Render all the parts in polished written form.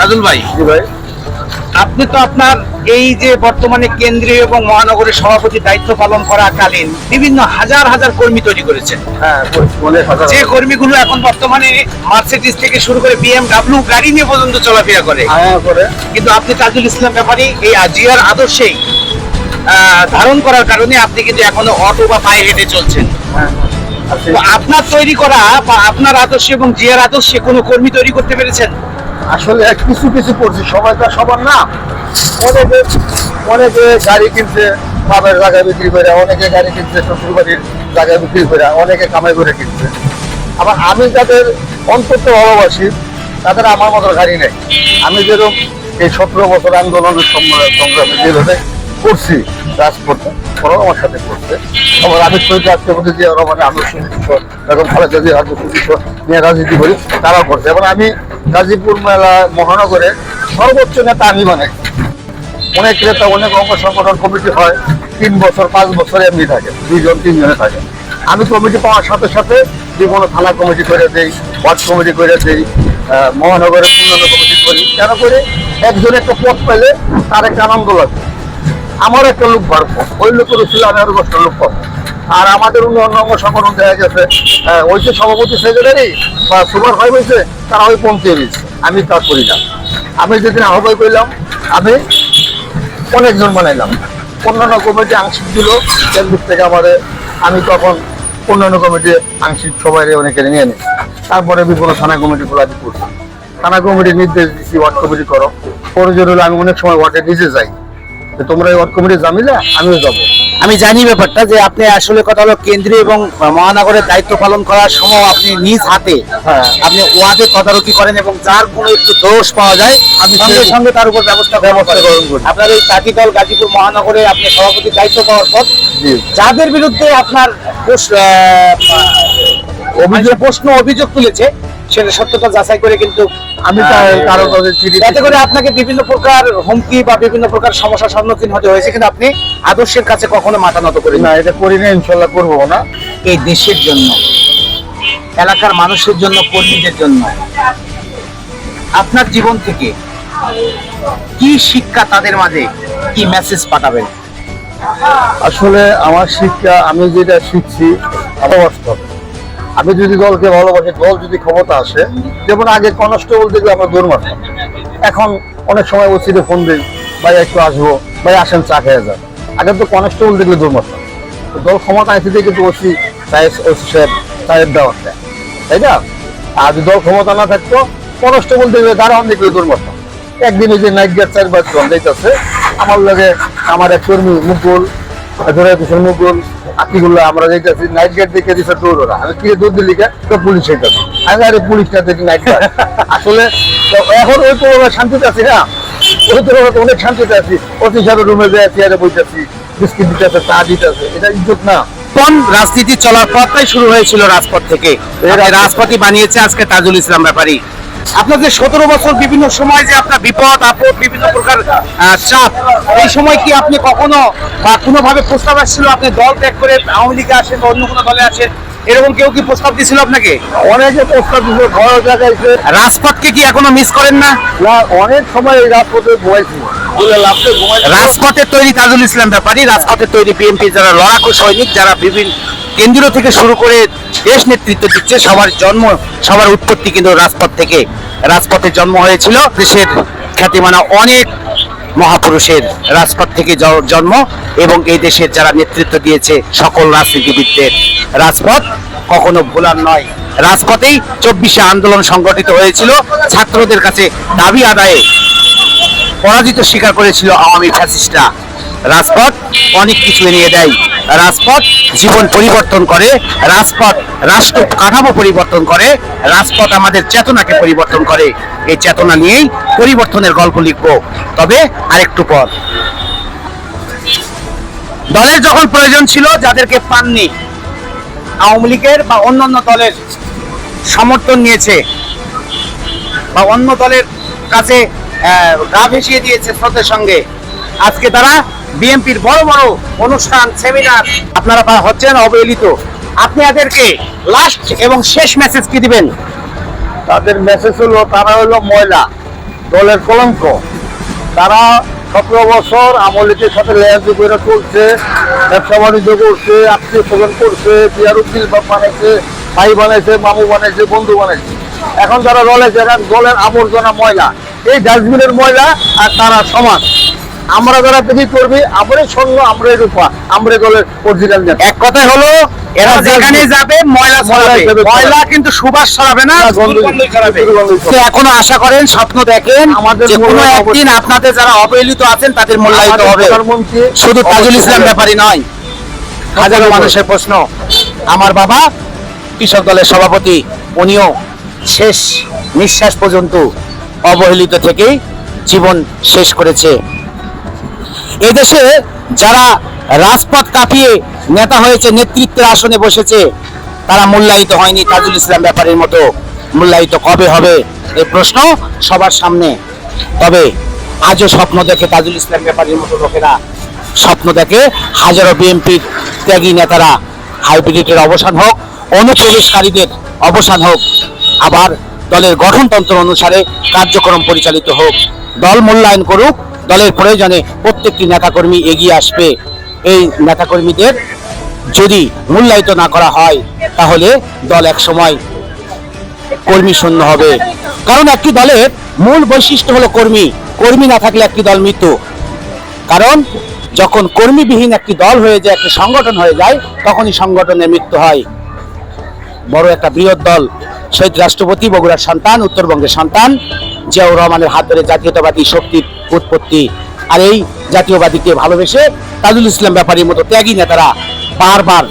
তাজুল ভাই, জি ভাই। আপনি তো আপনার এই যে বর্তমানে কেন্দ্রীয় এবং মহানগরের সভাপতি দায়িত্ব পালন করাকালীন বিভিন্ন হাজার হাজার কর্মী তৈরি করেছেন। হ্যাঁ, অনেক হাজার যে কর্মীগুলো এখন বর্তমানে মার্সিডিজ থেকে শুরু করে বিএমডব্লিউ গাড়ি নিয়ে পর্যন্ত চলাফেরা করে, করে। কিন্তু আপনি তাজুল ইসলাম ব্যাপারী এই জিয়ার আদর্শেই ধারণ করার কারণে আপনি কিন্তু এখনো অটো বা পায়ে হেঁটে চলছেন। হ্যাঁ, তো আপনার তৈরি করা বা আপনার আদর্শে এবং জিয়ার আদর্শে কোনো কর্মী তৈরি করতে পেরেছেন? আসলে কিছু কিছু করছি, সবাই তো সবার না। অনেকে অনেকে গাড়ি কিনছে বাবার জায়গায় বিক্রি করে, অনেকে গাড়ি কিনছে শ্বশুর বাড়ির জায়গায় বিক্রি করে, অনেকে কামাই করে কিনছে। আবার আমি যাদের অন্তত ভালোবাসি তাদের আমার মতো গাড়ি নেই। আমি যেরকম এই 17 বছর আন্দোলনের সংগ্রামে যেভাবে করছি রাজপথে, ওরাও আমার সাথে করছে। আবার আমি শহীদ রাষ্ট্রপতি যে ওরা মানে আদর্শ এখন খালেদা জিয়ার আদর্শ নিয়ে রাজনীতি করি, তারাও করছে। এবং আমি গাজীপুর মেলা মহানগরে সর্বোচ্চ নেতা আমি বানাই। অনেক নেতা অনেক অঙ্গ সংগঠন কমিটি হয়, 3 বছর 5 বছর এমনি থাকে, 2জন 3 জনে থাকে। আমি কমিটি পাওয়ার সাথে সাথে যে কোনো থানা কমিটি করে দেই, ওয়ার্ড কমিটি করে দেই, মহানগরের উন্নয়ন কমিটি করি। কেন করে? একজন একটা পদ পাইলে তার একটা আনন্দ লাগে। আমার একটা লোক বাড়বো, ওই লোকের ছিল আমি আরো 10টা লোক পাবো। আর আমাদের উন্নয়ন অঙ্গ সংগঠন দেখা গেছে ওই যে সভাপতি সেক্রেটারি বা সুপার ভাই হয়েছে, তারা ওই পৌঁছে দিচ্ছে। আমি তা করি না। আমি যেদিন আহ্বান করলাম, আমি অনেকজন বানাইলাম। অন্যান্য কমিটি আংশিক দিল কেন্দ্র থেকে আমাদের। আমি তখন অন্যান্য কমিটি আংশিক সবাই অনেকে নিয়ে নিই। তারপরে বিভিন্ন থানা কমিটিগুলো আমি করছি। থানা কমিটির নির্দেশ দিচ্ছি ওয়ার্ড কমিটি করো। প্রয়োজন হলে আমি অনেক সময় ওয়ার্ডে নিজে যাই, তোমরা এই ওয়ার্ড কমিটি জামিলে আমিও যাবো। আমি জানি ব্যাপারটা যে আপনি আসলে কথা হলো কেন্দ্রীয় এবং মহানগরের দায়িত্ব পালন করার সময় আপনি নিজ হাতে আপনি ওয়ার্ডে তদারকি করেন এবং যার কোনো একটু দোষ পাওয়া যায় আমি সঙ্গে সঙ্গে তার উপর ব্যবস্থা গ্রহণ করি। আপনার এই চাকরি দল গাজীপুর মহানগরে আপনি সভাপতির দায়িত্ব পাওয়ার পর যাদের বিরুদ্ধে আপনার অভিযোগ তুলেছে সেটা সত্যতা যাচাই করে কিন্তু আমি কারো যাতে করে আপনাকে বিভিন্ন প্রকার হুমকি বা বিভিন্ন প্রকার সমস্যার সম্মুখীন হতে হয়েছে, কিন্তু আপনি আদর্শের কাছে কখনো মাথা নত করেন না। এটা করি না, ইনশাল্লাহ করবো না। এই দেশের জন্য, এলাকার মানুষের জন্য, কর্মীদের জন্য আপনার জীবন থেকে কি শিক্ষা তাদের মাঝে কি মেসেজ পাঠাবেন? আসলে আমার শিক্ষা, আমি যেটা শিখছি ভালোবাসতে হবে। আমি যদি দলকে ভালোবাসি, দল যদি ক্ষমতা আসে, যেমন আগে কনস্টেবল দেখলে আমরা দৌড় মারতাম, এখন অনেক সময় ওসিতে ফোন দিই, ভাই একটু আসবো, ভাই আসেন চা খেয়ে যান। আগে তো কনস্টেবল দেখলে দৌড় মারতাম। দল ক্ষমতা আসে দিয়ে কিন্তু ওসি সাহেব দেওয়া দেয়, তাই না? আর যদি দল ক্ষমতা না থাকতো, কনস্টেবল দেখলে দাঁড়ান দেখলে দৌড় মারতাম। একদিন ওই যে নাইট গেট 4-5 জন যাইতেছে, আমার লগে আমার এক কর্মী মুকুল ধরে দিচ্ছেন, মুকুল আকিগুল্লাহ, আমরা যাইতেছি নাইট গেট দেখে দিচ্ছে দৌড়। ওরা আমি কি দৌড় দিলি তো পুলিশ হইতেছে। আমি আরে পুলিশটা দেখি নাইট গার্ড। আসলে এখন ওই তো শান্তিতে আছি না, ওই তো অনেক শান্তিতে আছি। অতি সাহেবের রুমে যায় চেয়ারে বইতেছি, বিস্কিট দিতেছে, চা দিতেছে, এটা ইজ্জত না? কোন রাজনীতি চলার পথটাই শুরু হয়েছিল রাজপথ থেকে, রাজপথই বানিয়েছে আজকে তাজুল ইসলাম ব্যাপারী। আপনার যে 17 বছর বিভিন্ন সময় যে আপনার বিপদ আপদ বিভিন্ন প্রকার চাপ, এই সময় কি আপনি কখনো বা কোনোভাবে প্রস্তাব আসছিল আপনি দল ত্যাগ করে আওয়ামী লীগে আসেন বা অন্য কোনো দলে আসেন, এরকম কেউ কি প্রস্তাব দিয়েছিল আপনাকে? অনেকে প্রস্তাব দিয়েছিল, ঘর জায়গাইছে। রাজপথকে কি এখনো মিস করেন না? অনেক সময় এই রাজপথে ঘুমাইছি, রাজপথের তৈরি তাজুল ইসলাম ব্যাপারী, রাজপথের তৈরি বিএনপি যারা লড়াকু সৈনিক, যারা বিভিন্ন কেন্দ্র থেকে শুরু করে দেশ নেতৃত্ব দিচ্ছে, সবার উৎপত্তি কিন্তু রাজপথ থেকে। রাজপথে জন্ম হয়েছিল দেশের খ্যাতিমানা অনেক মহাপুরুষের, রাজপথ থেকে জন্ম, এবং এই দেশের যারা নেতৃত্ব দিয়েছে সকল রাজনীতিবিদদের। রাজপথ কখনো ভোলার নয়। রাজপথেই 24শে আন্দোলন সংগঠিত হয়েছিল, ছাত্রদের কাছে দাবি আদায়ে পরাজিত স্বীকার করেছিল আওয়ামী ফ্যাসিস্টরা। রাজপথ অনেক কিছু এনে দেয়, রাজপথ জীবন পরিবর্তন করে, রাজপথ রাষ্ট্র কাঠামো পরিবর্তন করে, রাজপথ আমাদের চেতনাকে পরিবর্তন করে। এই চেতনা নিয়েই পরিবর্তনের গল্প লিখব, তবে আরেকটু পর। দলের যখন প্রয়োজন ছিল, যাদেরকে পাননি, আওয়ামী লীগের বা অন্যান্য দলের সমর্থন নিয়েছে বা অন্য দলের কাছে গা ভেসিয়ে দিয়েছে স্রোতের সঙ্গে, আজকে তারা বিএনপির বড় বড় অনুষ্ঠান, সেমিনার আপনারা হচ্ছেন অবহেলিত। আপনি এদেরকে লাস্ট এবং শেষ মেসেজ কি দিবেন? তাদের মেসেজ হলো, তারা হলো ময়লা, দলের কলঙ্ক। তারা 17 বছর আমলিকের সাথে লেয়াজি করে চলছে, ব্যবসা বাণিজ্য করছে, আত্মীয় স্বজন করছে, বিয়ার উদ্দিন বানাইছে, ভাই বানাইছে, মামু বানাইছে, বন্ধু বানাইছে। এখন যারা রয়েছে এরা দলের আবর্জনা ময়লা, এই ডাস্টবিনের ময়লা, আর তারা সমান। আমরা যারা দেখি করবি, আমরাই স্বর্ণ, আমরাই রূপা, আমরাই দলের অরিজিনাল নেতা। এক কথাই হলো এরা যেখানে যাবে ময়লা ছড়াবে, ময়লা কিন্তু সুবাস ছড়াবে না, দুর্গন্ধই ছড়াবে। তো এখনো আশা করেন, স্বপ্ন দেখেন আমাদের যে কোনো মূল্যায়ন একদিন আপনাদের যারা অবহেলিত আছেন তাদের মূল্যায়িত আমাদের হবে। প্রধানমন্ত্রী শুধু তাজুল ইসলাম ব্যাপারী নয়, হাজারো মানুষের প্রশ্ন। আমার বাবা কৃষক দলের সভাপতি, উনিও শেষ নিঃশ্বাস পর্যন্ত অবহেলিত থেকেই জীবন শেষ করেছে। এদেশে যারা রাজপথ কাঁপিয়ে নেতা হয়েছে, নেতৃত্বের আসনে বসেছে, তারা মূল্যায়িত হয়নি তাজুল ইসলাম ব্যাপারীর মতো। মূল্যায়িত কবে হবে এই প্রশ্ন সবার সামনে। তবে আজও স্বপ্ন দেখে তাজুল ইসলাম ব্যাপারীর মতো লোকেরা, স্বপ্ন দেখে হাজারো বিএনপির ত্যাগী নেতারা। হাইব্রিডের অবসান হোক, অনুপ্রবেশকারীদের অবসান হোক, আবার দলের গঠনতন্ত্র অনুসারে কার্যক্রম পরিচালিত হোক। দল মূল্যায়ন করুক, দলের প্রয়োজনে প্রত্যেকটি নেতাকর্মী এগিয়ে আসবে। এই নেতাকর্মীদের যদি মূল্যায়িত না করা হয় তাহলে দল এক সময় কর্মী শূন্য হবে। কারণ একটি দলের মূল বৈশিষ্ট্য হলো কর্মী। কর্মী না থাকলে একটি দল মৃত। কারণ যখন কর্মীবিহীন একটি দল হয়ে যায়, একটি সংগঠন হয়ে যায়, তখনই সংগঠনের মৃত্যু হয়। বড় একটা বৃহৎ দল, শহীদ রাষ্ট্রপতি বগুড়ার সন্তান, উত্তরবঙ্গের সন্তান, জিয়াউর রহমানের হাত ধরে জাতীয়তাবাদী শক্তির উৎপত্তি। আর এই জাতীয়বাদীকে ভালোবেসে তাজুল ইসলাম ব্যাপারীর মতো ত্যাগী নেতারা বারবার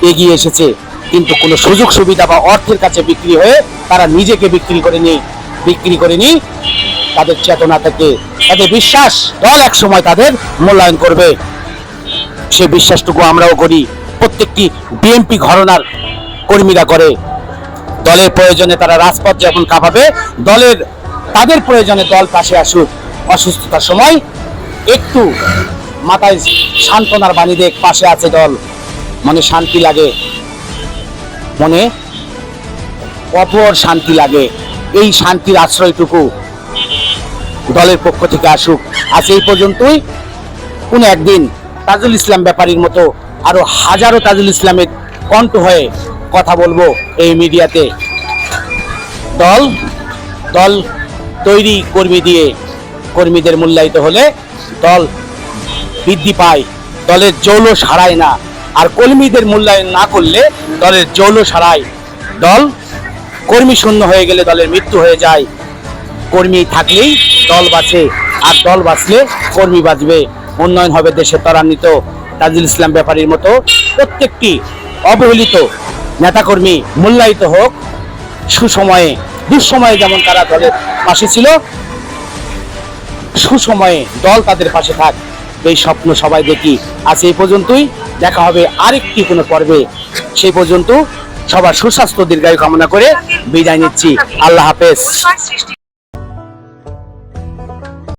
এগিয়ে এসেছে, কিন্তু কোনো সুযোগ সুবিধা বা অর্থের কাছে বিক্রি হয়ে তারা নিজেকে বিক্রি করেনি তাদের চেতনা থেকে। তাদের বিশ্বাস দল এক সময় তাদের মূল্যায়ন করবে, সে বিশ্বাসটুকু আমরাও করি। প্রত্যেকটি বিএনপি ঘরানার কর্মীরা করে। দলের প্রয়োজনে তারা রাজপথ যখন কাঁপাবে, তাদের প্রয়োজনে দল পাশে আসুক। অসুস্থতার সময় একটু মাথায় সান্ত্বনার বাণী দেখ, পাশে আছে দল, মনে শান্তি লাগে, মনে অপর শান্তি লাগে। এই শান্তির আশ্রয়টুকু দলের পক্ষ থেকে আসুক। আজ এই পর্যন্তই। কোনো একদিন তাজুল ইসলাম ব্যাপারীর মতো আরো হাজারো তাজুল ইসলামের কণ্ঠ হয়ে কথা বলবো এই মিডিয়াতে। দল তৈরি কর্মী দিয়ে, কর্মীদের মূল্যায়িত হলে দল বৃদ্ধি পায়, দলের জৌলস হারায় না। আর কর্মীদের মূল্যায়ন না করলে দলের জৌলস হারায়। দল কর্মী শূন্য হয়ে গেলে দলের মৃত্যু হয়ে যায়। কর্মী থাকলেই দল বাঁচে, আর দল বাঁচলে কর্মী বাঁচবে। উন্নয়ন হবে দেশে ত্বরান্বিত। তাজুল ইসলাম ব্যাপারীর মতো প্রত্যেকটি অবহেলিত নেতাকর্মী মূল্যায়িত হোক। সুসময়ে, দুঃসময়ে যেমন তারা দলের পাশে ছিল, সুসময়ে দল তাদের পাশে থাক, এই স্বপ্ন সবাই দেখি। আজ এই পর্যন্তই। দেখা হবে আরেকটি কোনো পর্বে। সেই পর্যন্ত সবার সুস্বাস্থ্য দীর্ঘায়ু কামনা করে বিদায় নিচ্ছি। আল্লাহ হাফেজ।